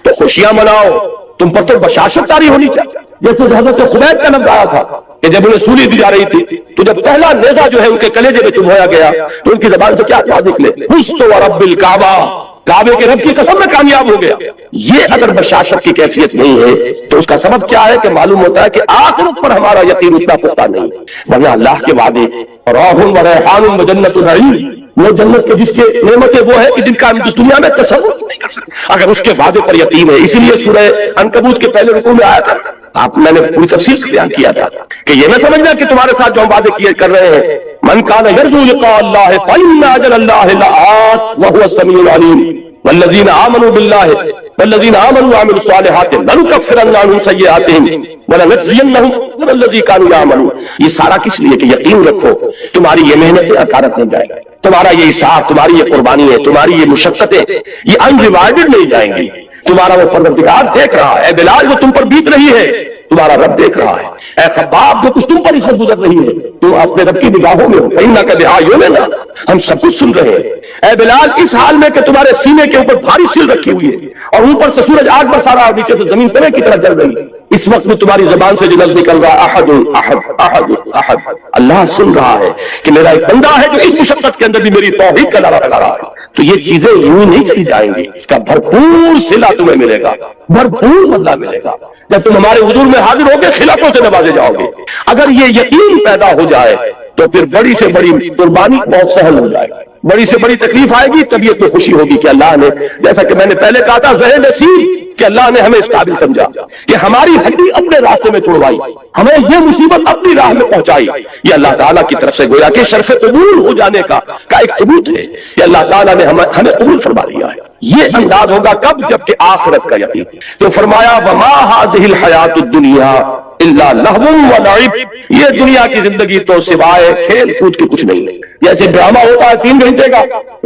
تو خوشیاں مناؤ، تم پر تو بشاشت طاری ہونی چاہیے. جیسے حضرت خبیب کا لفظ آیا تھا کہ جب انہیں سولی دی جا رہی تھی تو جب پہلا نیزہ جو ہے ان کے کلیجے میں چبھویا گیا تو ان کی زبان سے کیا کیا نکلے؟ فزت ورب الکعبہ، کعبے کے رب کی قسم میں کامیاب ہو گیا. یہ اگر بشاشت کی کیفیت نہیں ہے تو اس کا سبب کیا ہے کہ معلوم ہوتا ہے کہ آخرت پر ہمارا یقین اتنا پختہ نہیں ہے. ورنہ اللہ کے وعدے راح و ریحان و جنت النعیم، وہ جنت کے جس کے نعمتیں وہ ہے کہ جن کا ہم اس دنیا میں تصور نہیں کر سکتے اگر اس کے وعدے پر یقین ہے. اسی لیے سورہ عنکبوت کے پہلے رکوع میں آیا تھا، میں نے پوری تفصیل سے بیان کیا تھا کہ یہ نہ سمجھنا کہ تمہارے ساتھ جو ہم وعدے کیے کر رہے ہیں من کان یرجو لقاء اللہ فإن اجل اللہ لآت وهو السمیع العلیم والذین آمنوا باللہ والذین آمنوا وعملوا الصالحات لنکفرن عنہم سیئاتہم ولنجزینہم احسن الذی کانوا یعملون. یہ سارا کس لیے کہ یقین رکھو تمہاری یہ محنتیں اکارت نہیں جائیں، تمہارا یہ اصرار، تمہاری یہ قربانی ہے، تمہاری یہ مشقتیں یہ انریوارڈڈ نہیں جائیں گی. تمہارا وہ پروردگار دیکھ رہا ہے. اے بلال جو تم پر بیت رہی ہے تمہارا رب دیکھ رہا ہے. اے خباب جو کچھ تم پر اس وقت گزر رہی ہے تم اپنے رب کی نگاہوں میں ہو. فإنک بأعیوننا، ہم سب کچھ سن رہے ہیں. اے بلال اس حال میں کہ تمہارے سینے کے اوپر بھاری سیل رکھی ہوئی ہے اور اوپر سے سورج آگ برسا رہا ہے، نیچے سے زمین تلے کی طرح جل رہی ہے، اس وقت میں تمہاری زبان سے جو لفظ نکل رہا احد احد احد احد، اللہ سن رہا ہے کہ میرا ایک بندہ ہے جو اس مشقت کے اندر بھی میری توحید کا نعرہ لگا رہا ہے. تو یہ چیزیں یوں نہیں چلی جائیں گی، اس کا بھرپور صلہ تمہیں ملے گا، بھرپور بدلہ ملے گا. جب تم ہمارے حضور میں حاضر ہوگے خلافوں سے نوازے جاؤ گے. اگر یہ یقین پیدا ہو جائے تو پھر بڑی سے بڑی قربانی بہت سہل ہو جائے گی، بڑی سے بڑی تکلیف آئے گی، طبیعت میں خوشی ہوگی کہ اللہ نے، جیسا کہ میں نے پہلے کہا تھا ذہن نصیب کہ اللہ نے ہمیں اس قابل سمجھا کہ ہماری ہڈی اپنے راستے میں چھڑوائی، ہمیں یہ مصیبت اپنی راہ میں پہنچائی. یہ اللہ تعالیٰ کی طرف سے گویا کہ شرف قبول ہو جانے کا ایک ثبوت ہے کہ اللہ تعالیٰ نے ہمیں قبول فرما لیا ہے. یہ انداز ہوگا کب؟ جبکہ آخرت کا یقین. تو فرمایا وما هذه الحیات الدنیا الا لہو و لعب، یہ دنیا کی زندگی تو سوائے کھیل کود کے کچھ نہیں. جیسے ڈرامہ ہوتا ہے 3 گھنٹے کا،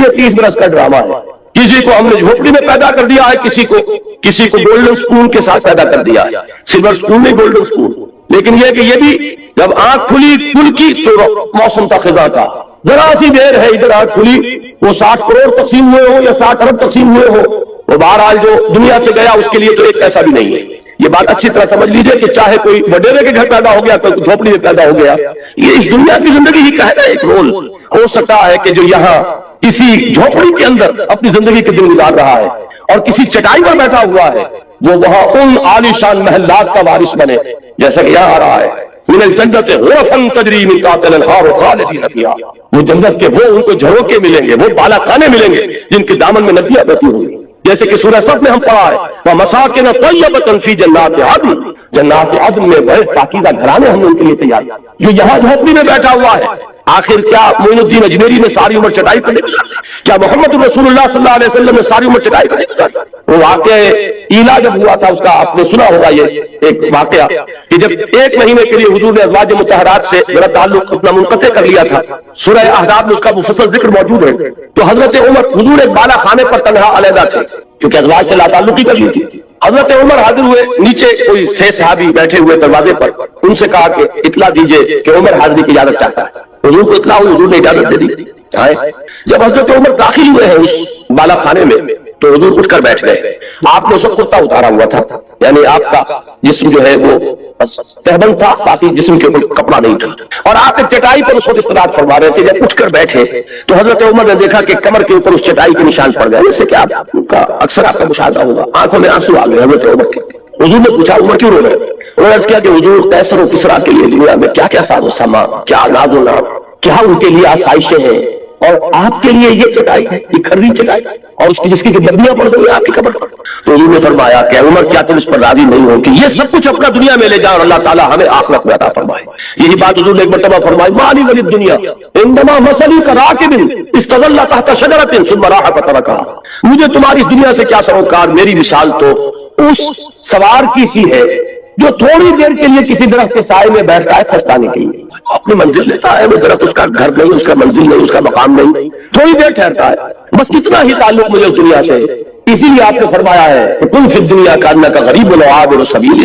یہ 30 برس کا ڈرامہ ہے. کسی کو ہم نے جھوپڑی میں پیدا کر دیا ہے، کسی کو گولڈن سپون کے ساتھ پیدا کر دیا ہے. سلور سپون نہیں، گولڈن سپون. لیکن یہ کہ یہ بھی جب آنکھ کھلی کل کی تو موسم کا خزاں تھا، ذرا سی دیر ہے ادھر آنکھ کھلی، وہ 60 کروڑ تقسیم ہوئے ہو یا 60 ارب تقسیم ہوئے ہو، وہ بہرحال جو دنیا سے گیا اس کے لیے تو ایک پیسہ بھی نہیں ہے. یہ بات اچھی طرح سمجھ لیجئے کہ چاہے کوئی وڈیرے کے گھر پیدا ہو گیا، کوئی جھوپڑی میں پیدا ہو گیا، یہ اس دنیا کی زندگی ہی کا ہے نا ایک رول. ہو سکتا ہے کہ جو یہاں کسی جھوپڑی کے اندر اپنی زندگی کے دن گزار رہا ہے اور کسی چٹائی پر بیٹھا ہوا ہے، وہ وہاں ان عالیشان محلات کا وارث بنے جیسا کہ یہاں آ رہا ہے من الجنت غرفا تجری من تحتها الانہار خالدین فیہا. وہ جنت کے وہ ان کو جھروکے ملیں گے، وہ بالا خانے ملیں گے جن کے دامن میں ندیاں بہتی ہوں گی. جیسے کہ سورہ صف میں ہم پڑھا ہے وَمَسَاكِنَ طَيِّبَةً فِي جَنَّاتِ عَدْنٍ، جنات عدن میں بڑے پاکیزہ گھرانے ہم نے ان کے لیے تیار کیا. جو یہاں جھوپڑی میں بیٹھا ہوا ہے، آخر کیا معین الدین اجمیری نے ساری عمر چٹائی پر نہیں گزاری؟ کیا محمد رسول اللہ صلی اللہ علیہ وسلم نے ساری عمر چٹائی پر نہیں گزاری؟ وہ واقعہ ایلا جب ہوا تھا، اس کا آپ نے سنا ہوگا یہ ایک واقعہ کہ جب 1 مہینے کے لیے حضور نے ازواج مطہرات سے میرا تعلق اپنا منقطع کر لیا تھا، سورہ احزاب میں اس کا مفصل ذکر موجود ہے. تو حضرت عمر حضور ایک بالا خانے پر تنہا علیحدہ تھے کیونکہ ازواج سے لا تعلقی کر لی تھی. حضرت عمر حاضر ہوئے، نیچے کوئی 6 صحابی بیٹھے ہوئے دروازے پر، ان سے کہا کہ اطلاع دیجئے کہ عمر حاضری کی اجازت چاہتا ہے. حضور کو اطلاع ہوئی، حضور نے اجازت دے دی. جب حضرت عمر داخل ہوئے ہیں اس بالا خانے میں تو حضور اٹھ کر بیٹھ گئے. آپ نے اس وقت کرتا اتارا ہوا تھا، یعنی آپ کا جسم جو ہے وہ تہبند تھا، باقی جسم کے اوپر کپڑا نہیں تھا، اور آپ ایک چٹائی پر اس وقت استراحت فرما رہے تھے. جب اٹھ کر بیٹھے تو حضرت عمر نے دیکھا کہ کمر کے اوپر اس چٹائی کے نشان پڑ گئے. اس سے کیا اکثر آپ کا مشاہدہ ہوگا، آنکھوں میں آنسو آ گئے حضرت عمر کے. حضور نے پوچھا عمر کیوں رو رہے؟ انہوں نے عرض کیا کہ حضور قیصر و کسریٰ کے لیے دنیا میں کیا کیا ساز و سامان، کیا ناز و نام، کیا ان کے لیے آسائشیں ہیں، اور آپ کے لیے یہ چٹائی ہے، یہ کھری چٹائی، اور اس کی جس کی بدیاں پڑ گئی آپ کی قبر پر. تو حضور نے فرمایا کہ عمر کیا تم اس پر راضی نہیں ہو کہ یہ سب کچھ اپنا دنیا میں لے جاؤ اور اللہ تعالیٰ ہمیں آخرت میں عطا فرمائے. یہی بات حضور نے ایک مرتبہ فرمائی مالی ولی الدنیا انما مثلی کراکب استظل تحت شجرۃ ثم راح فترکها. مجھے تمہاری دنیا سے کیا سروکار، میری مثال تو اس سوار کی سی ہے جو تھوڑی دیر کے لیے کسی درخت کے سائے میں بیٹھتا ہے سستانے کے لیے. اپنی منزل لیتا ہے، وہ درخت اس کا گھر نہیں، اس کا منزل نہیں، اس کا مقام نہیں، تھوڑی دیر ٹھہرتا ہے، بس اتنا ہی تعلق مجھے اس دنیا سے. اسی لیے آپ نے فرمایا ہے کہ کن فی الدنیا کانک غریب و عابر سبیل،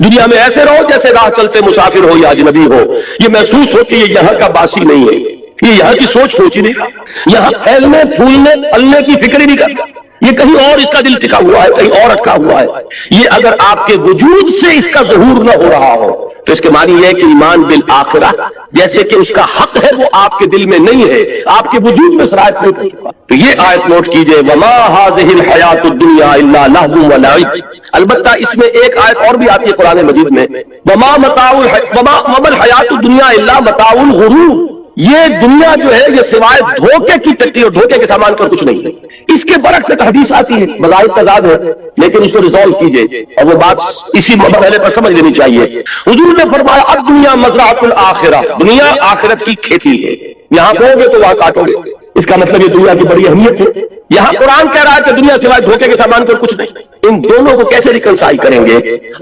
دنیا میں ایسے رہو جیسے راہ چلتے مسافر ہو یا اجنبی ہو. یہ محسوس ہو کہ یہ یہاں کا باسی نہیں ہے، یہ یہاں کی سوچ ہی نہیں، یہاں پھیلنے پھولنے پلنے کی فکر ہی نہیں کرتا. یہ کہیں اور اس کا دل ٹکا ہوا ہے، کہیں اور اٹکا ہوا ہے. یہ اگر آپ کے وجود سے اس کا ظہور نہ ہو رہا ہو تو اس کے معنی یہ ہے کہ ایمان بالآخرہ جیسے کہ اس کا حق ہے وہ آپ کے دل میں نہیں ہے، آپ کے وجود میں سرایت نہیں کر چکا. تو یہ آیت نوٹ کیجئے، وما هذه الحیات الدنیا الا لہو ولعب. البتہ اس میں ایک آیت اور بھی آتی ہے قرآن مجید میں، وما الحیات الدنیا الا متاع الغرور. یہ دنیا جو ہے یہ سوائے دھوکے کی ٹٹی اور دھوکے کے سامان کا کچھ نہیں ہے. اس کے برعکس ایک حدیث آتی ہے، بظاہر تضاد ہے لیکن اس کو ریزالو کیجئے اور وہ بات اسی مرحلے پر سمجھ لینی چاہیے. حضور نے فرمایا اب دنیا مزرعۃ الآخرہ، دنیا آخرت کی کھیتی ہے، یہاں بو گے تو وہاں کاٹو گے. اس کا مطلب یہ دنیا کی بڑی اہمیت ہے. یہاں قرآن کہہ رہا ہے کہ دنیا سوائے دھوکے کے سامان کا کچھ نہیں. ان دونوں کو کیسے ریکنسائی کریں گے؟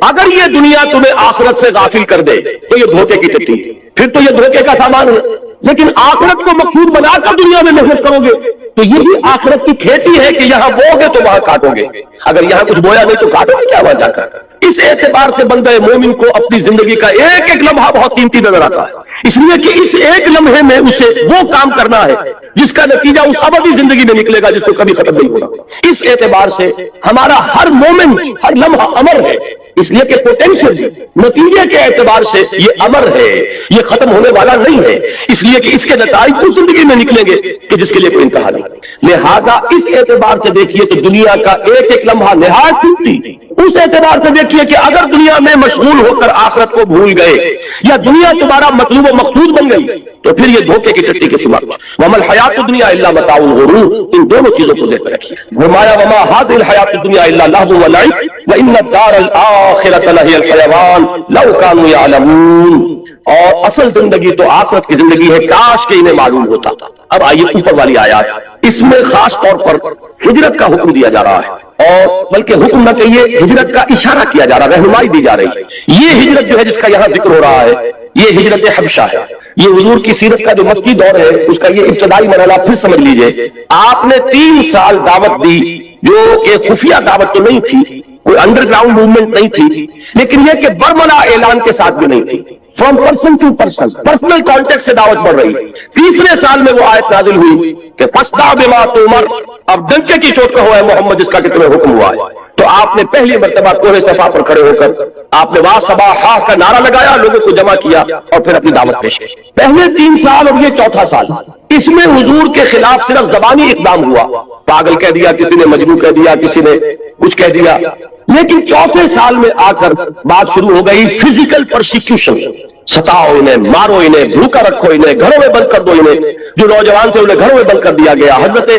اگر یہ دنیا تمہیں آخرت سے غافل کر دے تو یہ دھوکے کی ٹٹی، پھر تو یہ دھوکے کا سامان ہے. لیکن آخرت کو مقصود بنا کر دنیا میں محنت کرو گے تو یہ بھی آخرت کی کھیتی ہے کہ یہاں بو گے تو وہاں کاٹو گے. اگر یہاں کچھ بویا نہیں تو کاٹو گے کیا وہاں جا کر. اس اعتبار سے بندہ مومن کو اپنی زندگی کا ایک ایک لمحہ بہت قیمتی نظر آتا ہے، اس لیے کہ اس ایک لمحے میں اسے وہ کام کرنا ہے جس کا نتیجہ اس ابدی زندگی میں نکلے گا، جس کو کبھی ختم نہیں ہوگا. اس اعتبار سے ہمارا ہر مومن ہر لمحہ امر ہے، اس لیے کہ پوٹینشیل نتیجے کے اعتبار سے یہ امر ہے، یہ ختم ہونے والا نہیں ہے. اس لیے کہ اس کے نتائج اس زندگی میں نکلیں گے کہ جس کے لیے کوئی انتہا نہیں. لہذا اس اعتبار سے دیکھیے تو دنیا کا ایک ایک لمحہ نہایت قیمتی. اس اعتبار سے دیکھیے کہ اگر دنیا میں مشغول ہو کر آخرت کو بھول گئے یا دنیا تمہارا مطلوب و مقصود بن گئی تو پھر یہ دھوکے کی ٹٹی کے سوا. وما الحیات الدنیا الا متاع الغرور، ان دونوں چیزوں کو دیکھ رکھیے. فرمایا وما هذه الحیات الدنیا الا لهو ولعب وان الدار الاخرة لهي الحیوان لو كانوا يعلمون. اور اصل زندگی تو آخرت کی زندگی ہے، کاش کہ انہیں معلوم ہوتا. اب آئیے اوپر والی آیات، اس میں خاص طور پر ہجرت کا حکم دیا جا رہا ہے، اور بلکہ حکم نہ کہیے ہجرت کا اشارہ کیا جا رہا ہے، رہنمائی دی جا رہی ہے. یہ ہجرت جو ہے جس کا یہاں ذکر ہو رہا ہے یہ ہجرت حبشہ ہے. یہ حضور کی سیرت کا جو مکی دور ہے اس کا یہ ابتدائی مرحلہ پھر سمجھ لیجئے. آپ نے 3 سال دعوت دی جو کہ خفیہ دعوت تو نہیں تھی، کوئی انڈر گراؤنڈ موومنٹ نہیں تھی، لیکن یہ کہ برملا اعلان کے ساتھ بھی نہیں تھی. From person to person, personal contact سے دعوت بڑھ رہی. تیسرے سال میں وہ آیت نازل ہوئی کہ فاصدع بما تؤمر، اب ڈنکے کی چوٹ کہو اے محمد جس کا کہ تمہیں حکم ہوا ہے. تو آپ نے پہلی مرتبہ کوہ صفا پر کھڑے ہو کر آپ نے واہ صباح کا نعرہ لگایا، لوگوں کو جمع کیا اور پھر اپنی دعوت پیش کی. پہلے 3 سال اور یہ چوتھا سال، اس میں حضور کے خلاف صرف زبانی اقدام ہوا، پاگل کہہ دیا، کسی نے مجنون کہہ دیا، کسی نے کچھ کہہ دیا. لیکن چوتھے سال میں آ کر بات شروع ہو گئی فزیکل پرسیکیوشن. ستاؤ انہیں، مارو انہیں، بھوکا رکھو انہیں، گھروں میں بند کر دو انہیں. جو نوجوان تھے انہیں گھروں میں بند کر دیا گیا. حضرت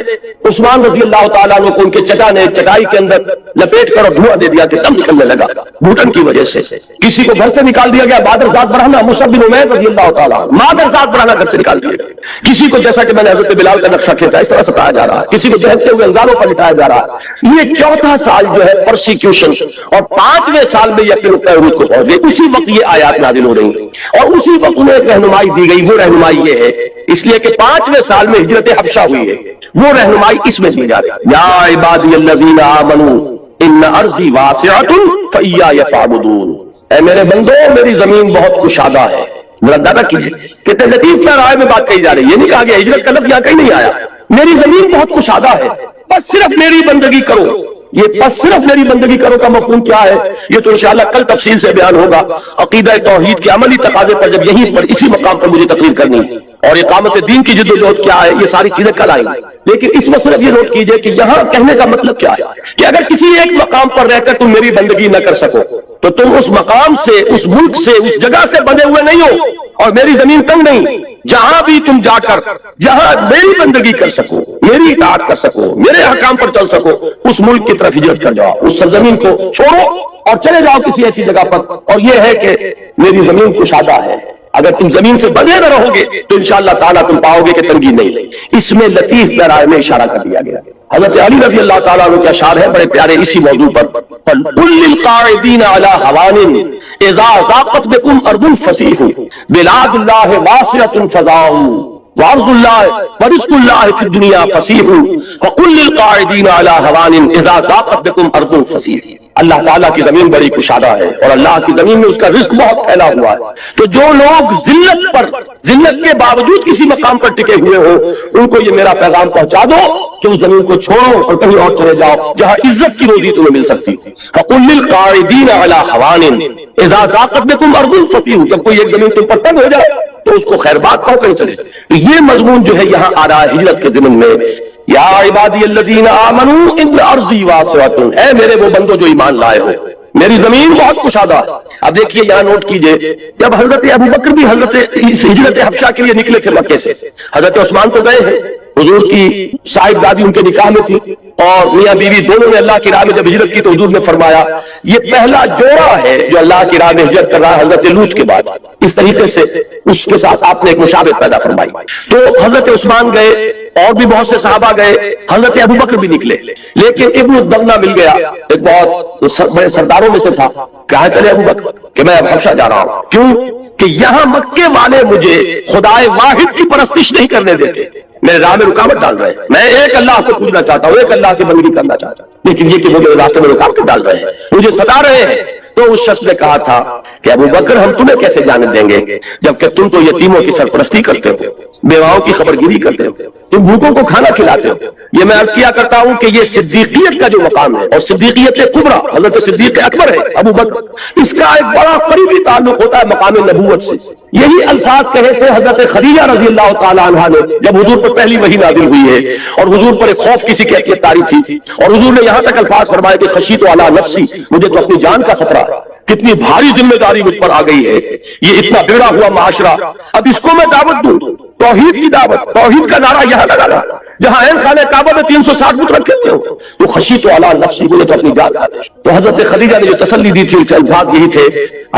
عثمان رضی اللہ تعالیٰ عنہ کو ان کے چچا نے چٹائی کے اندر لپیٹ کر اور دھواں دے دیا کہ دم نکلنے لگا گھٹن کی وجہ سے. کسی کو گھر سے نکال دیا گیا، بادر ذات برہنہ مصعب بن عمیر رضی اللہ تعالیٰ عنہ مادر ذات برہنہ گھر سے نکال دیا گیا. کسی کو جیسا کہ میں نے حضرت بلال کا نقشہ کھینچا اس طرح ستایا جا رہا ہے، کسی کو جہلتے ہوئے انگاروں پر لٹایا جا رہا ہے. یہ چوتھا سال جو ہے پرسیکیوشن، اور 5ویں سال میں یہ اپنے نقطۂ عروج کو پہنچ گئی. اسی وقت یہ آیات نازل ہو رہی ہیں اور اسی وقت انہیں ایک رہنمائی دی گئی. وہ رہنمائی یہ ہے اس لیے کہ 5ویں سال میں ہجرت حبشہ ہوئی ہے، وہ رہنمائی اس میں دی جا رہی ہے. یا عبادی الذین آمنوا ان ارضی واسعۃ فایای فاعبدون. اے میرے بندو میری زمین بہت کشادہ ہے. ذرا اندازہ کیجیے کتنے لطیف رائے میں بات کہی جا رہی ہے. یہ نہیں کہا گیا ہجرت کا لفظ یہاں کہیں نہیں آیا. میری زمین بہت کشادہ ہے، بس صرف میری بندگی کرو. یہ بس صرف میری بندگی کرو کا مفہوم کیا ہے یہ تو انشاءاللہ کل تفصیل سے بیان ہوگا. عقیدہ توحید کے عملی تقاضے پر جب یہیں پر اسی مقام پر مجھے تقریر کرنی اور اقامت دین کی جدوجہد کیا ہے یہ ساری چیزیں کل آئیں گی. لیکن اس میں صرف یہ نوٹ کیجئے کہ یہاں کہنے کا مطلب کیا ہے کہ اگر کسی ایک مقام پر رہ کر تم میری بندگی نہ کر سکو تو تم اس مقام سے، اس ملک سے، اس جگہ سے بنے ہوئے نہیں ہو. اور میری زمین تنگ نہیں، جہاں بھی تم جا کر جہاں میری بندگی کر سکو، میری اطاعت کر سکو، میرے احکام پر چل سکو، اس ملک کی طرف ہجرت کر جاؤ. اس سرزمین کو چھوڑو اور چلے جاؤ کسی ایسی جگہ پر. اور یہ ہے کہ میری زمین کشادہ ہے. اگر تم زمین سے بندھے نہ رہو گے تو انشاءاللہ تعالیٰ تم پاؤ گے کہ تنگی نہیں. اس میں لطیف پیرائے میں اشارہ کر دیا گیا. حضرت علی رضی اللہ تعالیٰ عنہ کا اشعار ہے بڑے پیارے اسی موضوع پر. قل للقاعدین علی ہوان اذا ضاقت بکم ارض فصیح بلاد اللہ واسعۃ فضاء وارض اللہ ورزق اللہ فی الدنیا فصیح فَقُلْ لِلْقَاعِدِينَ عَلَىٰ هَوَانٍ إِذَا ضَاقَتْ بِكُمْ أَرْضٌ فَسِيحٌ۔ اللہ تعالیٰ کی زمین بڑی کشادہ ہے اور اللہ کی زمین میں اس کا رزق بہت پھیلا ہوا ہے، تو جو لوگ ذلت کے باوجود کسی مقام پر ٹکے ہوئے ہو ان کو یہ میرا پیغام پہنچا دو کہ اس زمین کو چھوڑو اور کہیں اور چلے جاؤ جہاں عزت کی روزی تمہیں مل سکتی ہے۔ فَقُلْ لِلْقَاعِدِينَ عَلَىٰ هَوَانٍ إِذَا ضَاقَتْ بِكُمْ أَرْضٌ فَسِيحٌ، جب کوئی ایک زمین تم پر تنگ ہو جائے تو اس کو خیر بات کہو کہیں چلے۔ تو یہ مضمون جو ہے یہاں آ رہا ہے ہجرت کے ضمن میں، یا عبادی الذین آمنوا ان ارضی واسعۃ، اے میرے وہ بندو جو ایمان لائے ہو میری زمین بہت کشادہ ہے۔ اب دیکھیے یہاں نوٹ کیجئے، جب حضرت ابوبکر بھی حضرت ہجرت حبشہ کے لیے نکلے تھے مکے سے، حضرت عثمان تو گئے ہیں، حضور کی صاحب دادی ان کے نکاح میں تھی اور میاں بیوی دونوں نے اللہ کی راہ میں جب ہجرت کی تو حضور نے فرمایا یہ پہلا جوڑا ہے جو اللہ کی راہ میں ہجرت کر رہا ہے حضرت لوط کے بعد۔ اس طریقے سے اس کے ساتھ آپ نے ایک مشابہت پیدا فرمائی۔ تو حضرت عثمان گئے اور بھی بہت سے صحابہ گئے، حضرت ابوبکر بھی نکلے، لیکن ابن الدغنہ مل گیا، ایک بہت بڑے سرداروں میں سے تھا۔ کہاں چلے ابوبکر کہ میں اب حبشہ جا رہا ہوں، کیوں کہ یہاں مکے والے مجھے خدائے واحد کی پرستش نہیں کرنے دیتے، میرے راہ میں رکاوٹ ڈال رہے ہیں، میں ایک اللہ کو پوجنا چاہتا ہوں، ایک اللہ کی بندگی کرنا چاہتا ہوں، لیکن یہ کہ مجھے راستے میں رکاوٹ ڈال رہے ہیں، مجھے ستا رہے ہیں۔ تو اس شخص نے کہا تھا کہ ابوبکر ہم تمہیں کیسے جانے دیں گے جبکہ تم تو یتیموں کی سرپرستی کرتے ہو، بیواؤں کی خبرگیری کرتے ہو، تم بھوکوں کو کھانا کھلاتے ہو۔ یہ میں عرض کیا کرتا ہوں کہ یہ صدیقیت کا جو مقام ہے اور صدیقیت کبریٰ حضرت صدیق اکبر ہے ابو بکر، اس کا ایک بڑا قریبی تعلق ہوتا ہے مقام نبوت سے۔ یہی الفاظ کہے تھے حضرت خدیجہ رضی اللہ تعالی عنہا نے جب حضور پر پہلی وحی نازل ہوئی ہے اور حضور پر ایک خوف کسی کیفیت طاری تھی اور حضور نے یہاں تک الفاظ فرمائے کہ خشیت علی نفسی، مجھے تو اپنی جان کا خطرہ، کتنی بھاری ذمہ داری مجھ پر آ گئی ہے، یہ اتنا بگڑا ہوا معاشرہ، اب اس کو میں دعوت دوں، توحید کی دعوت، توحید کا نعرہ یہاں لگانا جہاں عین خانہ کعبہ میں 360 فٹ رکھے تھے تو خشیت علی نفسی، مجھے تو اپنی جان کا۔ تو حضرت خدیجہ نے جو تسلی دی تھی اس کے الفاظ یہی تھے،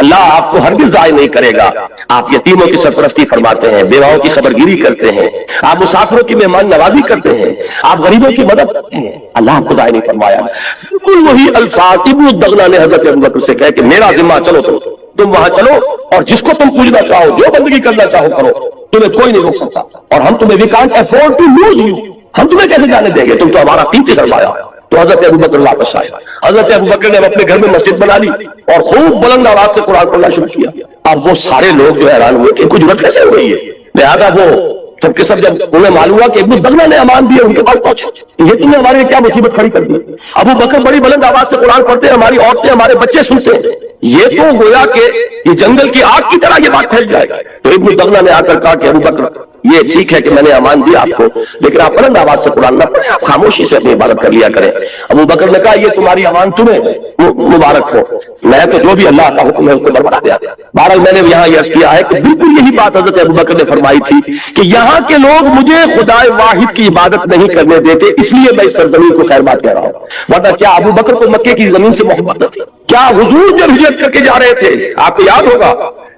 اللہ آپ کو ہرگز ضائع نہیں کرے گا، آپ یتیموں کی سرپرستی فرماتے ہیں، بیواؤں کی خبرگیری کرتے ہیں، آپ مسافروں کی مہمان نوازی کرتے ہیں، آپ غریبوں کی مدد کرتے ہیں، اللہ آپ کو ضائع نہیں فرمایا۔ بالکل وہی الفاظ ابن الدغنہ نے حضرت ابوبکر سے کہے کہ میرا ذمہ چلو تم وہاں چلو اور جس کو تم پوجنا چاہو، جو بندگی کرنا چاہو کرو، تمہیں کوئی نہیں روک سکتا، اور ہم تمہیں we can't afford to lose you, ہم تمہیں کیسے جانے دیں گے، تم تو ہمارا قیمتی سرمایہ۔ تو حضرت ابوبکر واپس آئے، حضرت ابوبکر نے اپنے گھر میں مسجد بنا لی اور خوب بلند آواز سے قرآن پڑھنا شروع کیا۔ اب وہ سارے لوگ جو حیران ہوئے کہ کچھ جرأت کیسے ہو رہی ہے، لہٰذا وہ سب کے سب جب انہیں معلوم ہوا کہ ابن الدغنہ نے امان دیے ان کے پاس پہنچے، یہ تم نے ہمارے لیے کیا مصیبت کھڑی کر دی، ابوبکر بڑی بلند آواز سے قرآن پڑھتے ہیں، ہماری عورتیں ہمارے بچے سنتے ہیں، یہ تو گویا کہ یہ جنگل کی آگ کی طرح یہ بات پھیل جائے گا۔ تو ابن الدغنہ نے آ کر کہا کہ ابوبکر یہ ٹھیک ہے کہ میں نے امان دیا آپ کو، لیکن آپ بلند آواز سے قرآن نہ پڑھیں، آپ خاموشی سے اپنی عبادت کر لیا کریں۔ ابوبکر نے کہا یہ تمہاری امان تمہیں مبارک ہو، میں تو جو بھی اللہ کا حکم ہے اس کو برباد دیا۔ بہرحال میں نے یہاں یہ عرض کیا ہے کہ بالکل یہی بات حضرت ابوبکر نے فرمائی تھی کہ یہاں کے لوگ مجھے خدائے واحد کی عبادت نہیں کرنے دیتے، اس لیے میں اس سرزمین کو خیر بات کہہ رہا ہوں، ورنہ کیا ابوبکر کو مکے کی زمین سے محبت نہ تھی؟ کیا حضور جب ہجرت کر کے جا رہے تھے آپ کو یاد ہوگا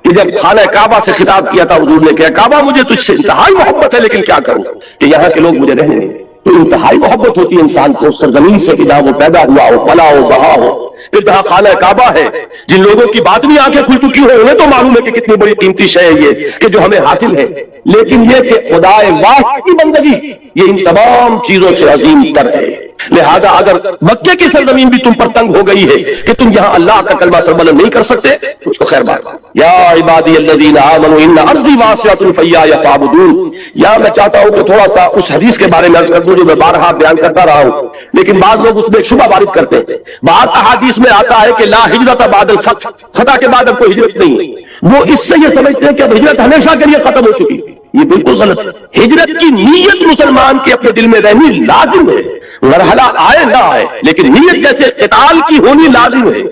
کہ جب خانہ کعبہ سے خطاب کیا تھا حضور نے کہا کعبہ مجھے تجھ سے انتہائی محبت ہے لیکن کیا کروں کہ یہاں کے لوگ مجھے رہنے نہیں۔ تو انتہائی محبت ہوتی ہے انسان کو اس سرزمین سے کہ جہاں وہ پیدا ہوا ہو، پلا ہو، بہا ہو، پھر جہاں خانہ کعبہ ہے، جن لوگوں کی بات بھی آنکھیں کھل چکی ہو انہیں تو معلوم ہے کہ کتنی بڑی قیمتی شے ہے یہ کہ جو ہمیں حاصل ہے، لیکن یہ کہ خدائے واحد کی بندگی یہ ان تمام چیزوں سے عظیم تر ہے۔ لہذا اگر مکے کی سرزمین بھی تم پر تنگ ہو گئی ہے کہ تم یہاں اللہ کا کلمہ سر بلند نہیں کر سکتے، اس کو خیر بات۔ یا عبادی الذین آمنوا ان ارضی واسعۃ فایای فاعبدون، یا میں چاہتا ہوں کہ تھوڑا سا اس حدیث کے بارے میں عرض کر دوں جو میں بارہا بیان کرتا رہا ہوں، لیکن بعض لوگ اس میں ایک شبہ وارد کرتے ہیں۔ بعض احادیث میں آتا ہے کہ لا ہجرت بعد الفتح، فتح کے بعد اب کوئی ہجرت نہیں، وہ اس سے یہ سمجھتے ہیں کہ اب ہجرت ہمیشہ کے لیے ختم ہو چکی، یہ بالکل غلط ہے۔ ہجرت کی نیت مسلمان کے اپنے دل میں رہنی لازم ہے، مرحلہ آئے نہ آئے لیکن نیت جیسے قتال کی ہونی لازم ہے۔